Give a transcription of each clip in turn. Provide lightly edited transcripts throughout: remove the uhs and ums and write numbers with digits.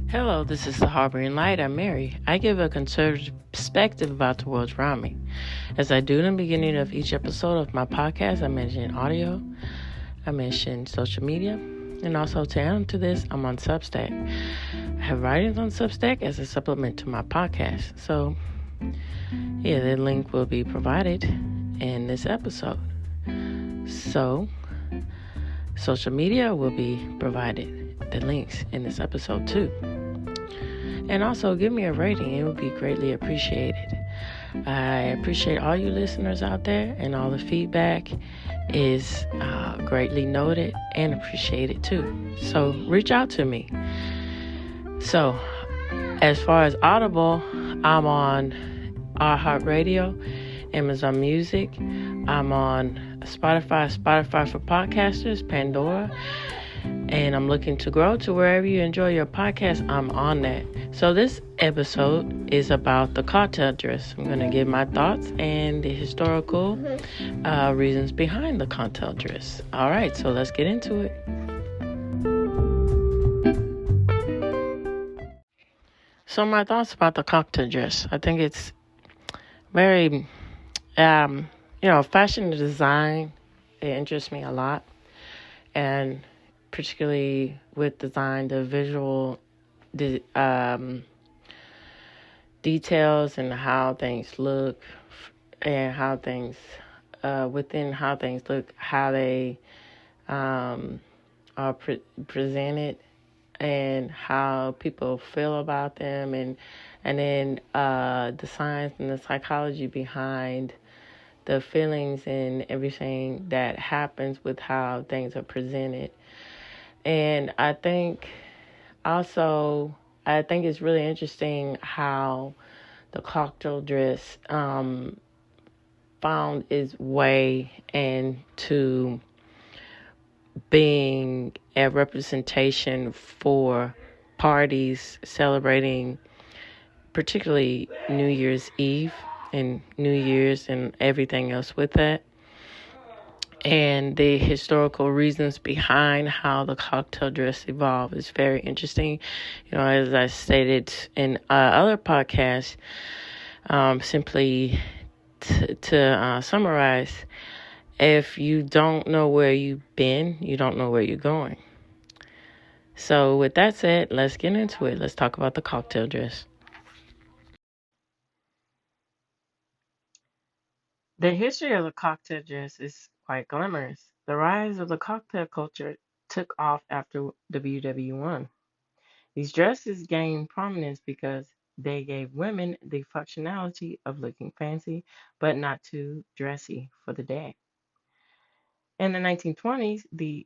Hello, this is the Harboring Light. I'm Mary. I give a conservative perspective about the world around me. As I do in the beginning of each episode of my podcast, I mention audio, I mention social media, and also to add to this, I'm on Substack. I have writings on Substack as a supplement to my podcast. So, the link will be provided in this episode. So, social media will be provided, the links in this episode too. And also give me a rating. It would be greatly appreciated. I appreciate all you listeners out there, and all the feedback is greatly noted and appreciated too. So reach out to me. So as far as Audible, I'm on iHeartRadio, Amazon Music. I'm on Spotify for podcasters, Pandora. And I'm looking to grow to wherever you enjoy your podcast, I'm on that. So this episode is about the cocktail dress. I'm going to give my thoughts and the historical reasons behind the cocktail dress. All right, so let's get into it. So my thoughts about the cocktail dress. I think it's very, fashion and design. It interests me a lot. And particularly with design, the visual details and how things look, and how things within how things look, how they are presented, and how people feel about them, and then the science and the psychology behind the feelings and everything that happens with how things are presented. And I think it's really interesting how the cocktail dress found its way into being a representation for parties celebrating particularly New Year's Eve and New Year's and everything else with that. And the historical reasons behind how the cocktail dress evolved is very interesting. As I stated in other podcasts, simply to summarize, if you don't know where you've been, you don't know where you're going. So with that said, let's get into it. Let's talk about the cocktail dress. The history of the cocktail dress is quite glamorous. The rise of the cocktail culture took off after WW1. These dresses gained prominence because they gave women the functionality of looking fancy, but not too dressy for the day. In the 1920s, the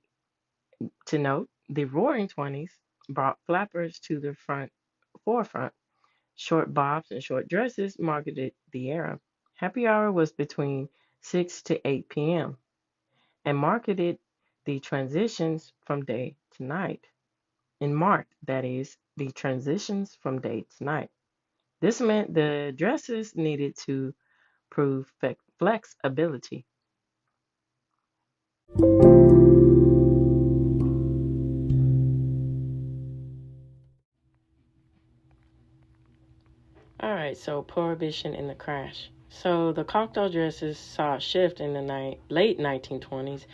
Roaring Twenties brought flappers to the forefront. Short bobs and short dresses marketed the era. Happy hour was between 6 to 8 p.m. and marketed the transitions from day to night. The transitions from day to night. This meant the dresses needed to prove flexibility. All right, so Prohibition and the crash. So the cocktail dresses saw a shift in the late 1920s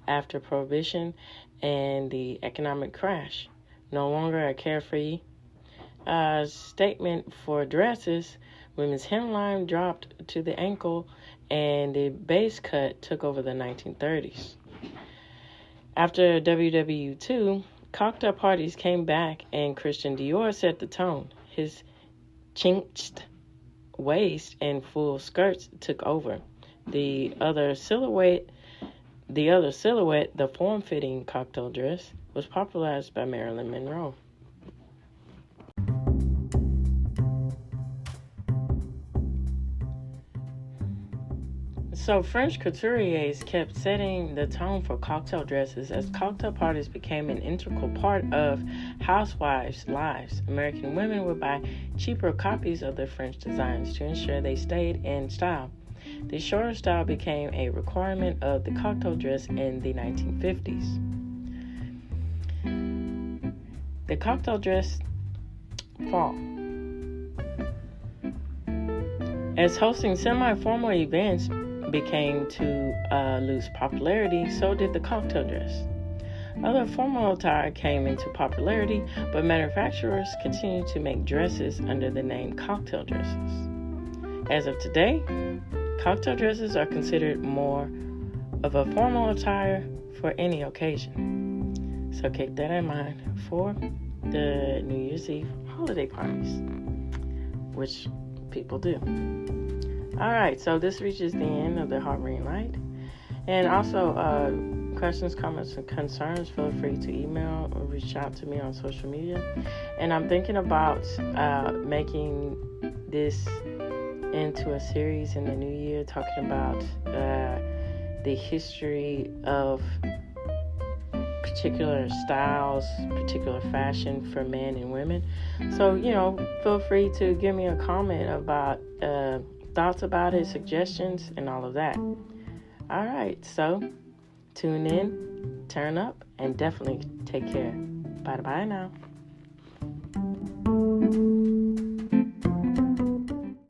after Prohibition and the economic crash. No longer a carefree statement for dresses, women's hemline dropped to the ankle and the base cut took over the 1930s. After WW2, cocktail parties came back and Christian Dior set the tone. His chinked waist and full skirts took over. The other silhouette, the form-fitting cocktail dress, was popularized by Marilyn Monroe. So French couturiers kept setting the tone for cocktail dresses as cocktail parties became an integral part of housewives' lives. American women would buy cheaper copies of the French designs to ensure they stayed in style. The shorter style became a requirement of the cocktail dress in the 1950s. The cocktail dress fall. As hosting semi-formal events became to lose popularity, so did the cocktail dress. Other formal attire came into popularity, but manufacturers continued to make dresses under the name cocktail dresses. As of today, cocktail dresses are considered more of a formal attire for any occasion. So keep that in mind for the New Year's Eve holiday parties, which people do. All right, so this reaches the end of the Heart Green Light. And also, questions, comments, and concerns, feel free to email or reach out to me on social media. And I'm thinking about making this into a series in the new year, talking about the history of particular styles, particular fashion for men and women. So, feel free to give me a comment about thoughts about it, suggestions, and all of that. All right, so tune in, turn up, and definitely take care. Bye-bye now.